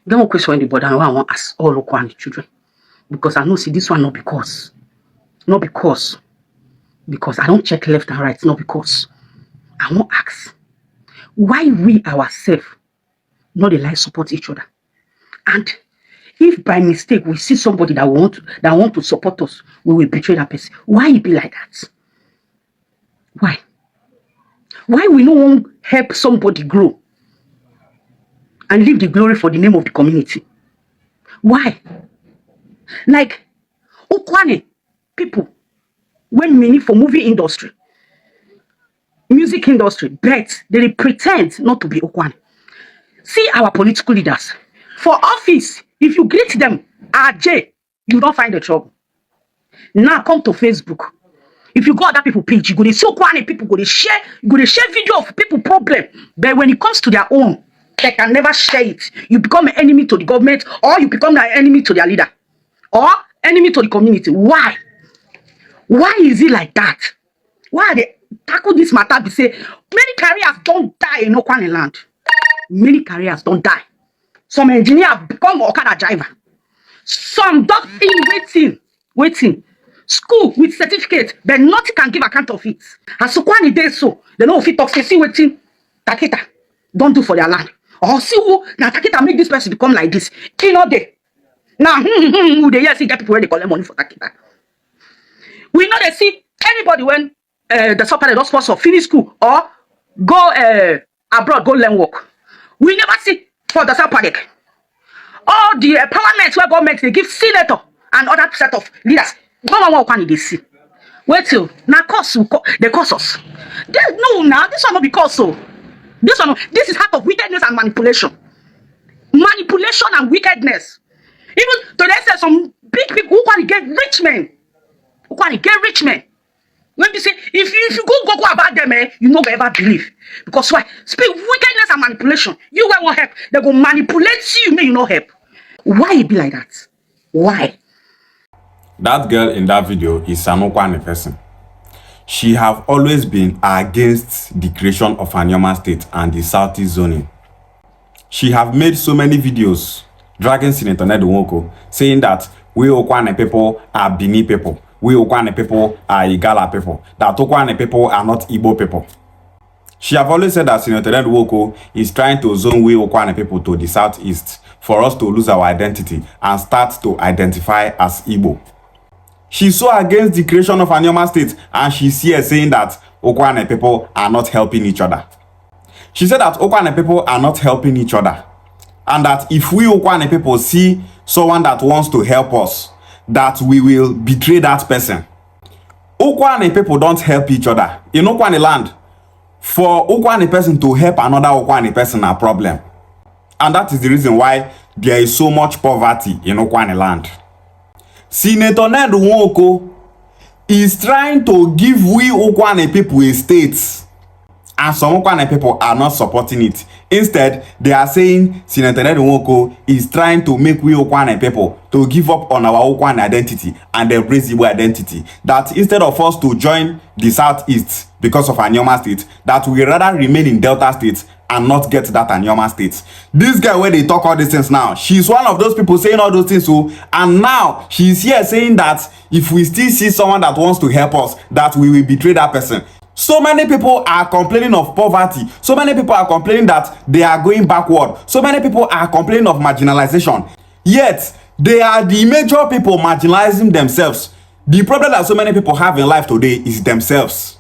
Don't question anybody. I want us all Ukwuani children. Because I know, see, this one not because I don't check left and right, not because. I won't ask why we ourselves not like support each other. And if by mistake we see somebody that want to support us, we will betray that person. Why it be like that? Why? Why we no want help somebody grow and leave the glory for the name of the community? Why? Like Ukwuani people, when many for movie industry, music industry, but they pretend not to be Ukwuani. See our political leaders. For office, if you greet them, RJ, you don't find the trouble. Now come to Facebook. If you go other people page, you go to see Ukwuani people go to share video of people problem. But when it comes to their own, they can never share it. You become an enemy to the government, or you become an enemy to their leader, or enemy to the community. Why? Why is it like that? Why they tackle this matter? They say many careers don't die in Ukwuani land. Many careers don't die. Some engineer become Okada driver. Some doctor waiting. School with certificate, but nothing can give account of it. As Ukwuani dey so, they know if it talks, see waiting. Takita don't do for their land. Or see who now Takita make this person become like this. You know they now they hear see get people where they collect money for Takita. We know they see anybody when the supper don't sponsor finish school or go abroad, go learn work. We never see for the supper. All the empowerment where government they give senator and other set of leaders. No one can they see. Wait till now they cause us. No, now this one not because so. This is part of wickedness and manipulation. Manipulation and wickedness. Even today say some big people who can get rich men. Who can get rich men. When you say if you go about them, you never ever believe. Because why? Speak wickedness and manipulation. You won't help. They go manipulate you, may you not help. Why it be like that? Why? That girl in that video is an Ukwuani person. She have always been against the creation of Anioma State and the Southeast zoning. She have made so many videos dragging Senator Ned Nwoko, saying that we Ukwuani people are Bini people. We Ukwuani people are Igala people. That Ukwuani people are not Igbo people. She have always said that Senator Ned Nwoko is trying to zone we Ukwuani people to the southeast for us to lose our identity and start to identify as Igbo. She's so against the creation of Anioma State, and she's here saying that Ukwuani people are not helping each other. She said that Ukwuani people are not helping each other, and that if we Ukwuani people see someone that wants to help us, that we will betray that person. Ukwuani people don't help each other. In Ukwuani land, for Ukwuani person to help another Ukwuani person a problem. And that is the reason why there is so much poverty in Ukwuani land. Senator Ned Nwoko is trying to give we Ukwuani people a state, and some Ukwuani people are not supporting it. Instead, they are saying Senator Ned Nwoko is trying to make we Ukwuani people to give up on our Ukwuani identity and embrace Igbo identity. That instead of us to join the Southeast because of Anioma State, that we rather remain in Delta State and not get that Anioma State. This guy where they talk all these things now, she's one of those people saying all those things. So, and now she's here saying that if we still see someone that wants to help us, that we will betray that person. So many people are complaining of poverty. So many people are complaining that they are going backward. So many people are complaining of marginalization. Yet, they are the major people marginalizing themselves. The problem that so many people have in life today is themselves.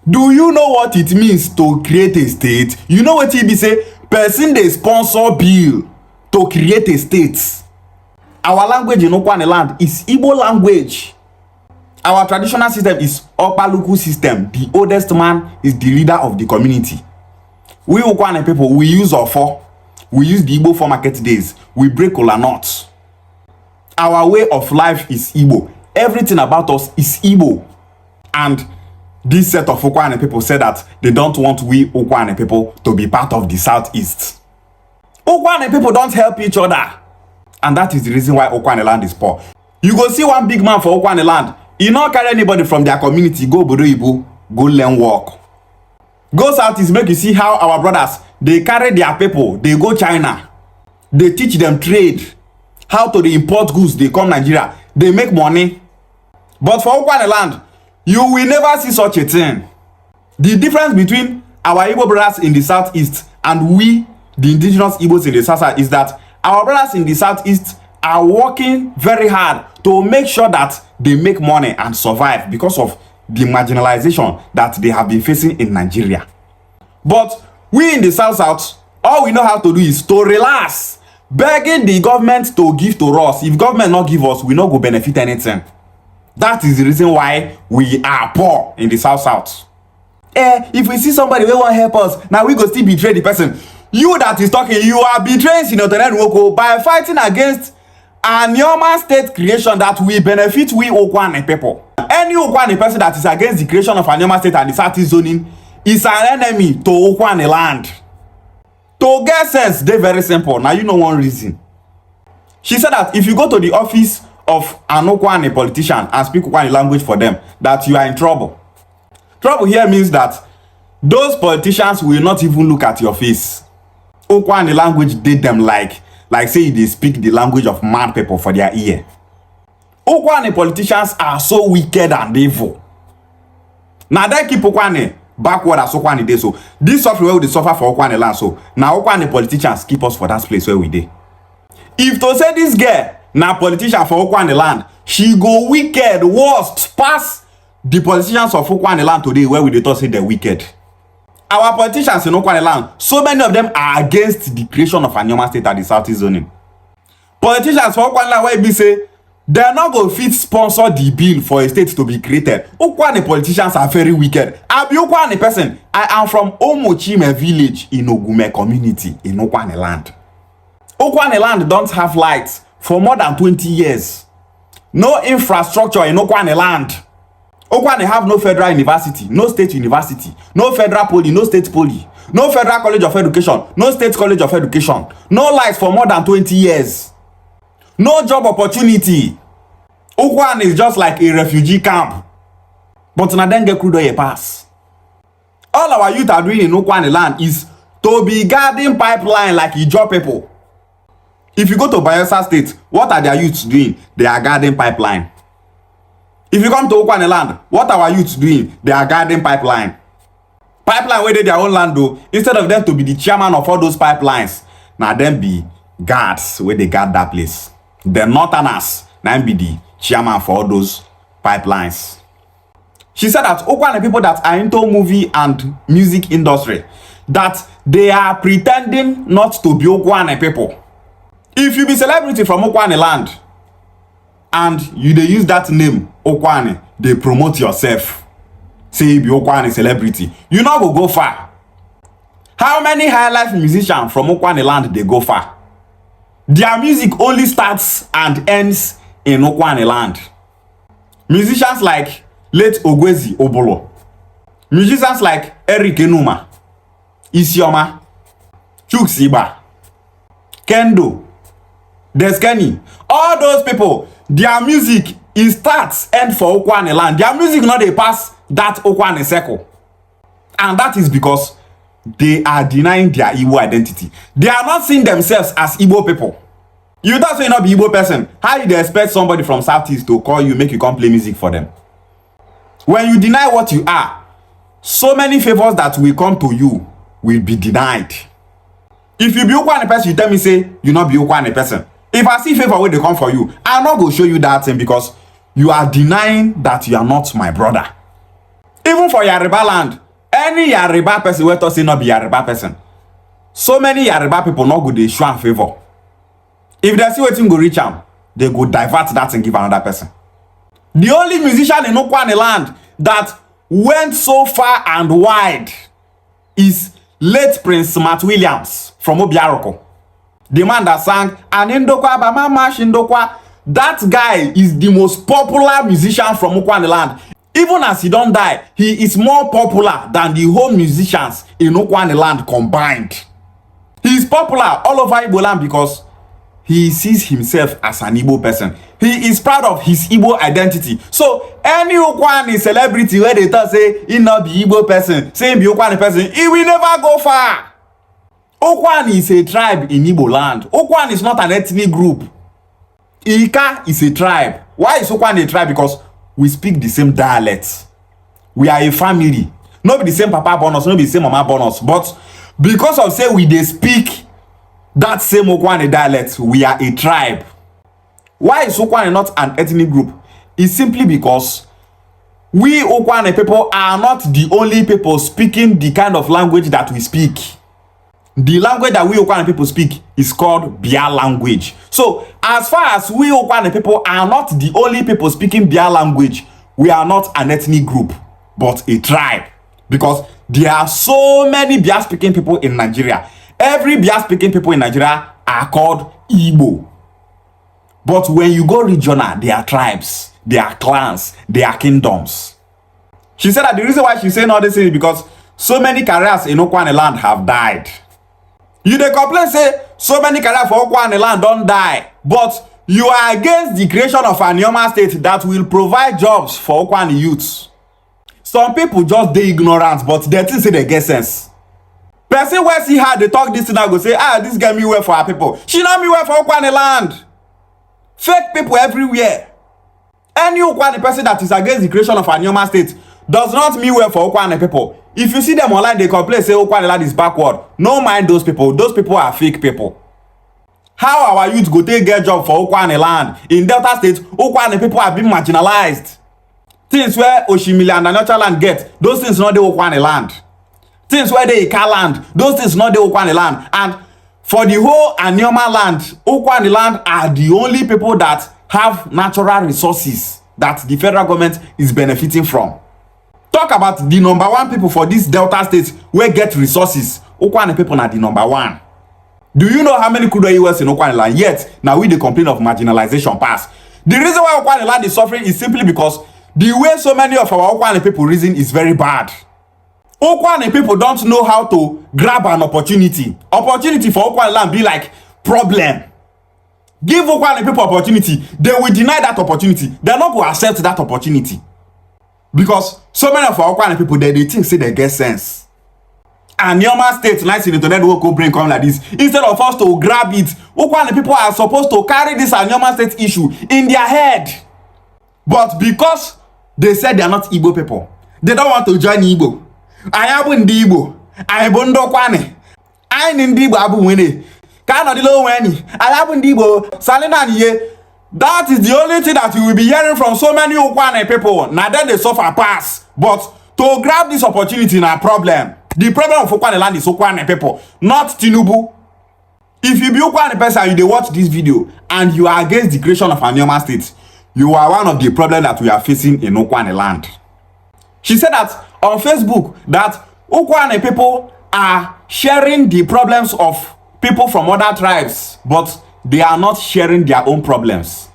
Do you know what it means to create a state? You know what it be say? Person they sponsor bill to create a state. Our language in Ukwuani land is Igbo language. Our traditional system is Opaluku system. The oldest man is the leader of the community. We Ukwuani people, we use Ofo. We use the Igbo for market days. We break kola nuts. Our way of life is Igbo. Everything about us is Igbo. And this set of Ukwuani people say that they don't want we Ukwuani people to be part of the Southeast. Ukwuani people don't help each other. And that is the reason why Ukwuani land is poor. You go see one big man for Ukwuani land. He not carry anybody from their community, go Bodo Ibu, go learn work. Go Southeast, make you see how our brothers, they carry their people, they go China. They teach them trade, how to dey import goods, they come Nigeria, they make money. But for Ukwuani land, you will never see such a thing. The difference between our Igbo brothers in the southeast and we, the indigenous Igbos in the south, is that our brothers in the southeast are working very hard to make sure that they make money and survive because of the marginalization that they have been facing in Nigeria. But we in the south, all we know how to do is to relax, begging the government to give to us. If government not give us, we not go benefit anything. That is the reason why we are poor in the south. If we see somebody who won't help us, now we go still betray the person. You that is talking, you are betraying Senator Nwoko by fighting against Anioma State creation that will benefit we Ukwuani people. Any Ukwuani person that is against the creation of Anioma State and the Southeast zoning is an enemy to Ukwuani land. To get sense, they very simple. Now you know one reason. She said that if you go to the office of an Ukwuani politician and speak Ukwuani language for them, that you are in trouble. Trouble here means that those politicians will not even look at your face. Ukwuani language did them like say they speak the language of mad people for their ear. Ukwuani politicians are so wicked and evil. Now they keep Ukwuani backward as Ukwuani dey. So this software they suffer for Ukwuani land. So now Ukwuani politicians keep us for that place where we dey. If to say this girl na politician for Ukwuani land, she go wicked worst pass the politicians of Ukwuani land today where we dey talk say they're wicked. Our politicians in Ukwuani land, so many of them are against the creation of Anioma State at the Southeast zoning. Politicians for Ukwuani land where be say they're not going to fit sponsor the bill for a state to be created. Ukwuani politicians are very wicked. I be Ukwuani person. I am from Omochime village in Ogume community in Ukwuani land. Ukwuani land don't have lights for more than 20 years. No infrastructure in Ukwuani land. Ukwuani have no federal university, no state university, no federal poly, no state poly, no federal college of education, no state college of education, no lights for more than 20 years. No job opportunity. Ukwuani is just like a refugee camp. But na then get crude oil pass. All our youth are doing in Ukwuani land is to be guarding pipeline like Ijaw people. If you go to Bayelsa State, what are their youths doing? They are guarding pipeline. If you come to Ukwuani land, what are our youths doing? They are guarding pipeline. Pipeline where they their own land though, instead of them to be the chairman of all those pipelines, now them be guards where they guard that place. The northerners now be the chairman for all those pipelines. She said that Ukwuani people that are into movie and music industry, that they are pretending not to be Ukwuani people. If you be celebrity from Ukwuani land and you dey use that name Ukwuani, they promote yourself, say you be Ukwuani celebrity, you not go far. How many high life musicians from Ukwuani land they go far? Their music only starts and ends in Ukwuani land. Musicians like late Ogwezi Obolo, musicians like Eric Enuma, Isioma, Chuksiba, Kendo, Deskeni, all those people, their music is starts end for Ukwuani land. Their music not they pass that Ukwuani circle. And that is because they are denying their Igbo identity. They are not seeing themselves as Igbo people. You don't say not be Igbo person. How do they expect somebody from Southeast to call you, make you come play music for them? When you deny what you are, so many favors that will come to you will be denied. If you be Ukwuani person, you tell me say you not be Ukwuani person. If I see favor where they come for you, I'm not going to show you that thing because you are denying that you are not my brother. Even for Yoruba land, any Yoruba person where to say not be Yoruba person, so many Yoruba people not go dey show am favor. If they see wetin go reach am, they go divert that and give another person. The only musician in Ukwuani land that went so far and wide is late Prince Matt Williams from Obiaroko. The man that sang Anindokwa Bamama Shindokwa. That guy is the most popular musician from Ukwuani land. Even as he don't die, he is more popular than the whole musicians in Ukwuani land combined. He is popular all over Igbo land because he sees himself as an Igbo person. He is proud of his Igbo identity. So any Ukwuani celebrity where they talk say he not be Igbo person, say he be Ukwuani person, he will never go far. Ukwuani is a tribe in Igbo land. Ukwuani is not an ethnic group. Ika is a tribe. Why is Ukwuani a tribe? Because we speak the same dialect. We are a family. Not be the same papa born us, not be the same mama born us. But because of say we dey speak that same Ukwuani dialect, we are a tribe. Why is Ukwuani not an ethnic group? It's simply because we Ukwuani people are not the only people speaking the kind of language that we speak. The language that we Ukwuani people speak is called Bia language. So, as far as we Ukwuani people are not the only people speaking Bia language, we are not an ethnic group, but a tribe. Because there are so many Bia speaking people in Nigeria. Every Bia speaking people in Nigeria are called Igbo. But when you go regional, they are tribes, they are clans, they are kingdoms. She said that the reason why she's saying all this is because so many careers in Ukwuani land have died. You dey complain say so many careers for Ukwuani land don't die, but you are against the creation of Anioma State that will provide jobs for Ukwuani youths. Some people just dey ignorant, but they think say they get sense. Person wey see her dey talk this thing now go say, this girl me well for her people. She not me well for Ukwuani land. Fake people everywhere. Any Ukwuani person that is against the creation of Anioma State does not mean well for Ukwuani people. If you see them online, they complain, say Ukwuani land is backward. No mind those people. Those people are fake people. How our youth go take get job for Ukwuani land? In Delta State, Ukwuani people have been marginalized. Things where Oshimili and Anyocha land get, those things not the Ukwuani land. Things where they Ika land, those things not the Ukwuani land. And for the whole Anioma land, Ukwuani land are the only people that have natural resources that the federal government is benefiting from. Talk about the number one people for this Delta State where get resources. Ukwuani people are the number one. Do you know how many crude oil wells in Ukwuani land? Yet, now we dey complain of marginalization pass. The reason why Ukwuani land is suffering is simply because the way so many of our Ukwuani people reason is very bad. Ukwuani people don't know how to grab an opportunity. Opportunity for Ukwuani land be like problem. Give Ukwuani people opportunity, they will deny that opportunity. They're not going to accept that opportunity. Because so many of our Ukwuani people, they think say they get sense. And Anioma State, nice in the internet will go bring come like this. Instead of us to grab it, Ukwuani people are supposed to carry this Anioma State issue in their head. But because they said they are not Igbo people, they don't want to join Igbo. I have ndi Igbo. I have Ukwuani. I ndi Igbo abu wene. Kana dilo weni. I have ndi Igbo. Salina niye. That is the only thing that you will be hearing from so many Ukwuani people. Now then they suffer pass. But to grab this opportunity is a problem. The problem of Ukwuani land is Ukwuani people, not Tinubu. If you be Ukwuani person and you watch this video and you are against the creation of Anioma State, you are one of the problems that we are facing in Ukwuani land. She said that on Facebook that Ukwuani people are sharing the problems of people from other tribes, but they are not sharing their own problems.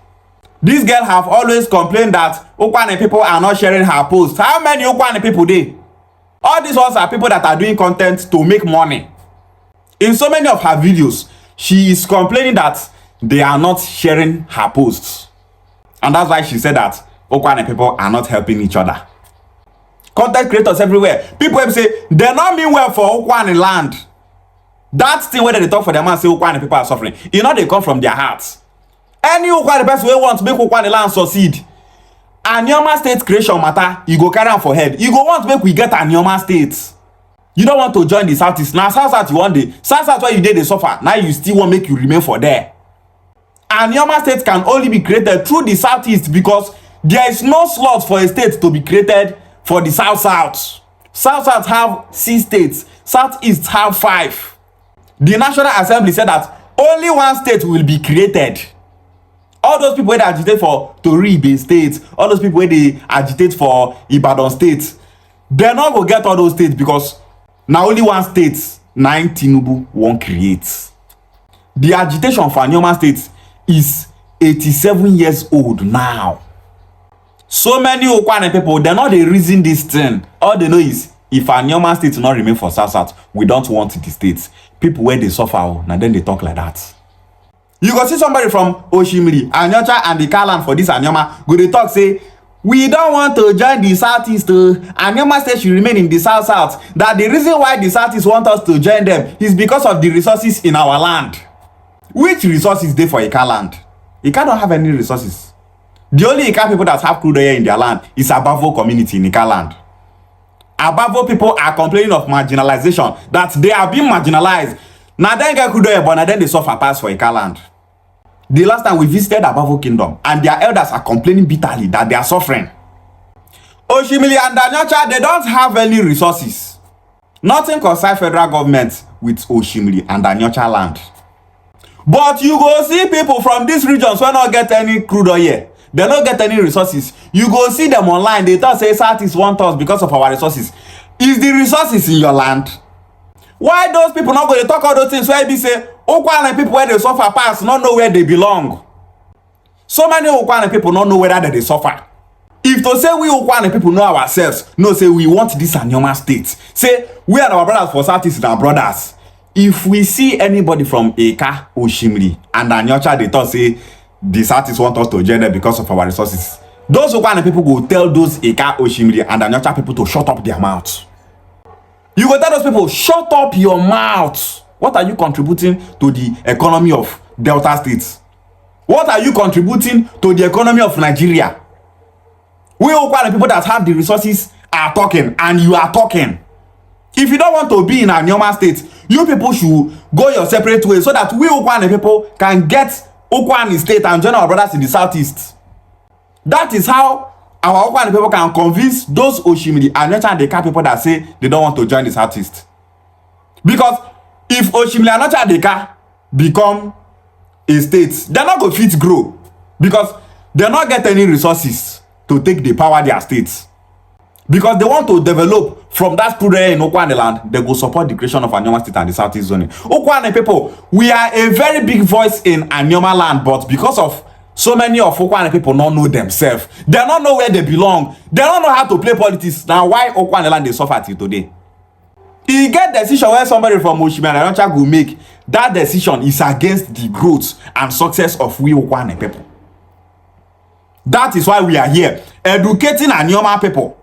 This girl have always complained that Ukwuani people are not sharing her posts. How many Ukwuani people dey? All these ones are people that are doing content to make money. In so many of her videos, she is complaining that they are not sharing her posts. And that's why she said that Ukwuani people are not helping each other. Content creators everywhere. People say, they not mean well for Ukwuani land. That thing where they talk for their man say Ukwuani people are suffering. You know they come from their hearts. Any Ukwuani person who wants to make Ukwuani land succeed, Anioma State creation matter, you go carry on for head. You go want to make we get Anioma State. You don't want to join the Southeast. Now South you want the South where you did they suffer. Now you still want to make you remain for there. Anioma State can only be created through the Southeast because there is no slot for a state to be created for the South. South have 6 states. Southeast have 5. The National Assembly said that only one state will be created. All those people that agitate for Toribe State, all those people where they agitate for Ibadan State, they're not going to get all those states because now only one state, 9 Tinubu won't create. The agitation for Anioma State is 87 years old now. So many Ukwuani people, they're not the reason this thing. All they know is if Anioma State not remain for South, we don't want the states. People where they suffer, now then they talk like that. You go see somebody from Oshimili, Anyocha and the Kalan for this Anioma, go they talk say we don't want to join the Southeast. Anioma State should remain in the South. That the reason why the Southeast want us to join them is because of the resources in our land. Which resources dey for Ika land? Ika don't have any resources. The only Ika people that have crude oil in their land is Abavo community in Ika land. Abavo people are complaining of marginalization, that they are being marginalized. Now then get crude oil, but now then they suffer pass for Ika land. The last time we visited Abavo Kingdom, and their elders are complaining bitterly that they are suffering. Oshimili and Anyocha, they don't have any resources. Nothing concerns federal government with Oshimili and Anyocha land. But you go see people from these regions who not get any crude oil. They don't get any resources. You go see them online. They talk say Southeast want us because of our resources. Is the resources in your land? Why those people not going to talk all those things where they say Ukwuani people where they suffer pass not know where they belong? So many Ukwuani people not know whether they suffer. If to say we Ukwuani people know ourselves, no say we want this Anioma State. Say we are our brothers for Southeast and our brothers. If we see anybody from Eka, Oshimiri, and Anyocha, they thought say the Southeast want us to join them because of our resources. Those Ukwuani people will tell those Eka, Oshimiri, and Anyocha people to shut up their mouths. You go tell those people, shut up your mouth. What are you contributing to the economy of Delta States? What are you contributing to the economy of Nigeria? We Ukwuani people that have the resources are talking, and you are talking. If you don't want to be in Anioma State, you people should go your separate way so that we Ukwuani people can get Ukwuani State and join our brothers in the Southeast. That is how our Ukwuani people can convince those Oshimiri and Anyocha and the Eka people that say they don't want to join the Southeast. Because if Oshimiri and Anyocha and the Eka become a state, they're not going to fit grow because they not get any resources to take the power their states. Because they want to develop from that crude oil in Ukwuani land, they go support the creation of Anioma State and the Southeast zone. Ukwuani people, we are a very big voice in Anioma land, but because of so many of Ukwuani people not know themselves, they don't know where they belong, they don't know how to play politics. Now why Ukwuani land they suffer till today? You get decision where somebody from Oshimiri and Anyocha will make, that decision is against the growth and success of we Ukwuani people. That is why we are here, educating Anioma people.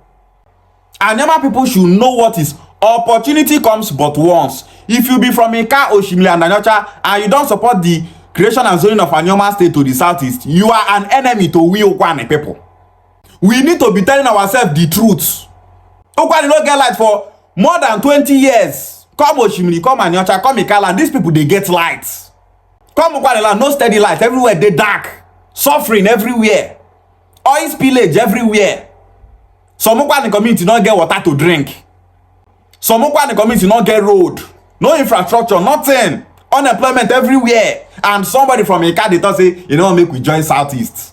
Anioma people should know what is opportunity comes but once. If you be from Eka, Oshimiri and Anyocha and you don't support the creation and zoning of Anioma State to the Southeast, you are an enemy to we Ukwuani people. We need to be telling ourselves the truth. Ukwuani don't get light for more than 20 years. Come Oshimiri, come Anyocha, come Eka land. These people they get light. Come Ukwuani land, no steady light. Everywhere they dark. Suffering everywhere. Oil spillage everywhere. Some Ukwuani community don't get water to drink. Some Ukwuani community don't get road. No infrastructure, nothing. Unemployment everywhere. And somebody from Eka, they thought say, you know, make we join Southeast.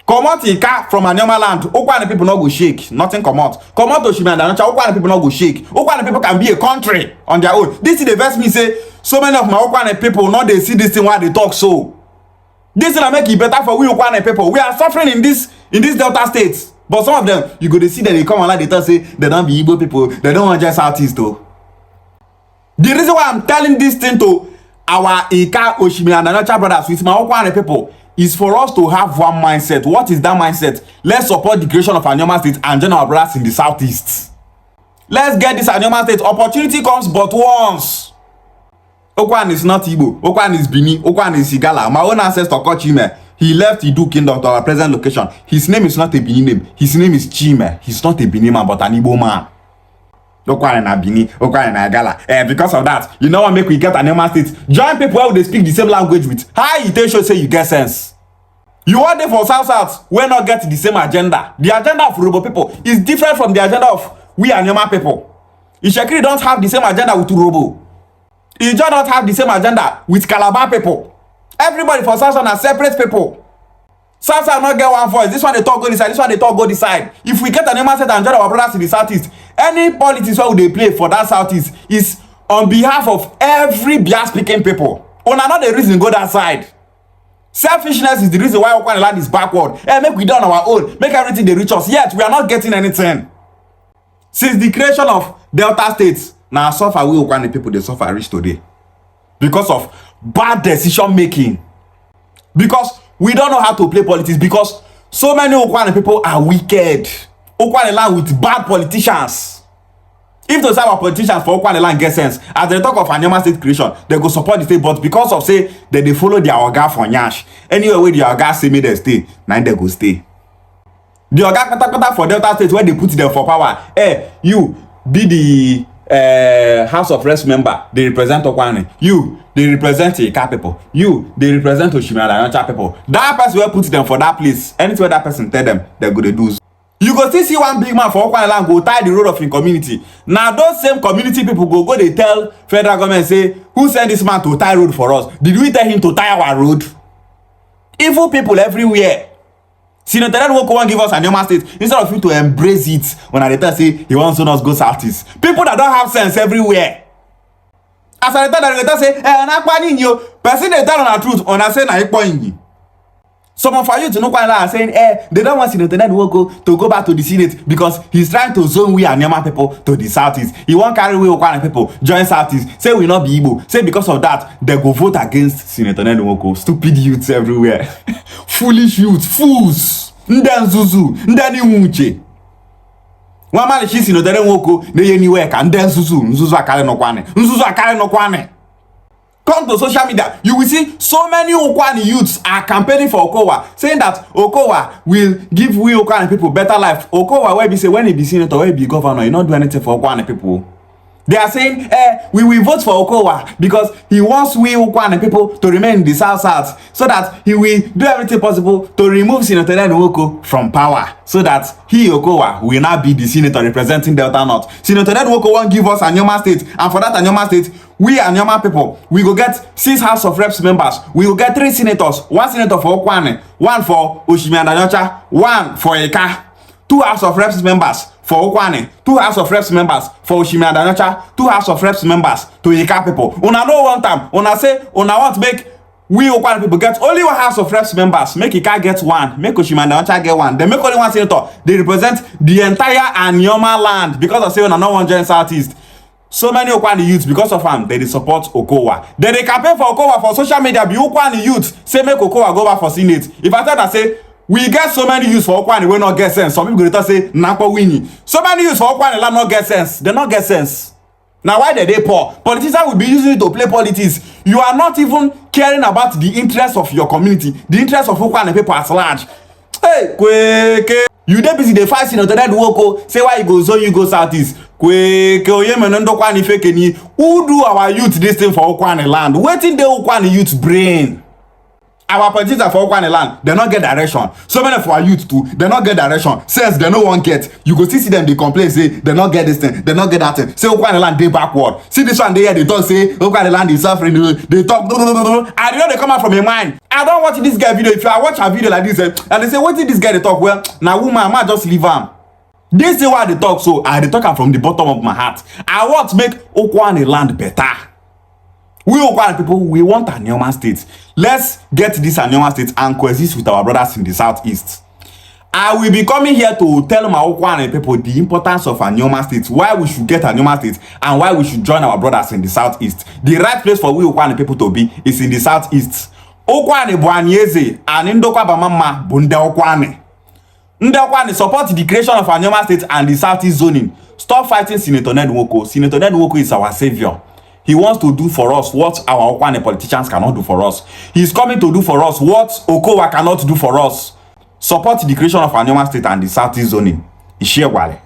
Come out Eka from Anioma land, Ukwuani people not go shake. Nothing come out. Come out to Oshimiri and Anyocha, Ukwuani people not go shake. Ukwuani people can be a country on their own. This is the verse me say, so many of my Ukwuani people, not they see this thing while they talk so. This thing will make it better for we Ukwuani people. We are suffering in this Delta states. But some of them, you go to see that they come online, they tell say they don't be Igbo people, they don't want just Southeast though. The reason why I'm telling this thing to our Eka, Oshimiri and Anyocha brothers with my Ukwuani people is for us to have one mindset. What is that mindset? Let's support the creation of Anioma State and join our brothers in the Southeast. Let's get this Anioma State. Opportunity comes but once. Ukwuani is not Igbo. Ukwuani is Bini. Ukwuani is Igala. My own ancestor called Chime. He left Idu Kingdom to our present location. His name is not a Bini name. His name is Chime. He's not a Bini man, but an Igbo man. Ukwuani na Bini, Ukwuani na Igala. Because of that, you know what make we get Anioma State? Join people who they speak the same language with. How you tell say you get sense? You want them for South where not get the same agenda. The agenda of Urobo people is different from the agenda of we Anioma people. Ishekiri don't have the same agenda with Urobo. Ijo don't have the same agenda with Calabar people. Everybody for South are separate people. South not get one voice. This one they talk go this side. This one they talk go this side. If we get Anioma State and join our brothers in the Southeast, any politics where they play for that Southeast is on behalf of every Bia speaking people. Una not the reason go that side. Selfishness is the reason why Ukwuani land is backward. Make we do on our own. Make everything they reach us. Yet we are not getting anything. Since the creation of Delta States, now suffer we Ukwuani people they suffer rich today because of bad decision making. Because we don't know how to play politics. Because So many Ukwuani people are wicked. Ukwuani land with bad politicians. If those our politicians for Ukwuani land get sense, as they talk of Anioma State creation, they go support the state, but because of say that they follow their oga for nyash, anywhere where the oga say me they stay, now they go stay. The oga kata for Delta State where they put them for power. You be the House of Reps member, they represent Ukwuani. You, they represent Ika people. You, they represent Oshimiri people. That person will put them for that place. Anything that person tell them, they're going to do. You go still see one big man for Ukwuani land go tie the road of in community. Now those same community people go they tell federal government say, who sent this man to tie road for us? Did we tell him to tie our road? Evil people everywhere. Senator Nwoko won't give us Anioma State instead of you to embrace it when I tell say he wants us go southeast. People that don't have sense everywhere. As I tell that say, na kwani you person they tell on the truth on I say na ikpo. Some of our youth to know quite are saying, they don't want Senator Nwoko to go back to the Senate because he's trying to zone we Anioma people to the southeast. He won't carry we Ukwuani people join southeast. Say we not be Igbo. Say because of that, they go vote against Senator Nwoko. Stupid youths everywhere. Foolish youths, fools. Ndenzuzu, ndeniwuche. One man is Senator Nwoko, they anywhere can ndenzuzu, nzuzu akale no kwane. Nzuzu akale no kwane. Come to social media, you will see so many Ukwuani youths are campaigning for Okowa, saying that Okowa will give we Ukwuani people better life. Okowa, where be say when he be senator, where he be governor, he not do anything for Ukwuani people. They are saying, we will vote for Okowa because he wants we Ukwuani people to remain in the south so that he will do everything possible to remove Senator Nwoko from power so that he, Okowa, will now be the senator representing Delta North. Senator Nwoko won't give us Anioma State, and for that Anioma State, we Anioma people, we go get 6 House of Reps members, we will get 3 senators, 1 senator for Ukwuani, 1 for Oshimiri, 1 for Ika, 2 House of Reps members for Ukwuani, 2 House of Reps members for Oshimiri, 2 House of Reps members to Ika people. Una no one time, una say, una want to make we Ukwuani people get only 1 House of Reps members, make Ika get 1, make Oshimiri get 1, then make only 1 senator. They represent the entire Anioma land because of say una no one join southeast. So many Ukwuani youths, because of him, they support Okowa. Then they campaign for Okowa for social media. Be Ukwuani youths say make Okowa go back for Senate. If I tell that say we get so many youths for Ukwuani, we not get sense. Some people go to say Nakpo Winnie. So many youths for Ukwuani land not get sense. They not get sense. Now why they poor? Politicians will be using it to play politics. You are not even caring about the interests of your community, the interests of Ukwuani people at large. Hey, quick. You dey busy dey fight Senator Nwoko. Say why you go zone, you go southeast. Quick, Ukwuani fake any. Who do our youth this thing for Ukwuani land? Waiting the Ukwuani youth brain. Our politicians for Ukwuani land, they not get direction. So many for our youth too, they not get direction. Since they no one get, you go see them, they complain, say they not get this thing, they not get that thing. Say Ukwuani land, they backward. See this one, they here, they talk, say Ukwuani land is suffering. They talk, I know they come out from your mind. I don't watch this guy video. If I watch a video like this, and they say, what did this guy they talk? Well, now woman, I might just leave him. They say why they talk so, I they talk from the bottom of my heart. I want to make Ukwuani land better. We Ukwuani people, we want Anioma State. Let's get this Anioma State and coexist with our brothers in the southeast. I will be coming here to tell my Ukwuani people the importance of Anioma State, why we should get Anioma State, and why we should join our brothers in the southeast. The right place for we Ukwuani people to be is in the southeast. Ukwuani bu Anyeze and Ndokwa Bamama bu Nde Ukwuani. Nde Ukwuani support the creation of Anioma State and the southeast zoning. Stop fighting Senator Nwoko. Senator Nwoko is our savior. He wants to do for us what our Ukwuani politicians cannot do for us. He's coming to do for us what Okowa cannot do for us. Support the creation of Anioma State and the southeast zoning. Ishiewale.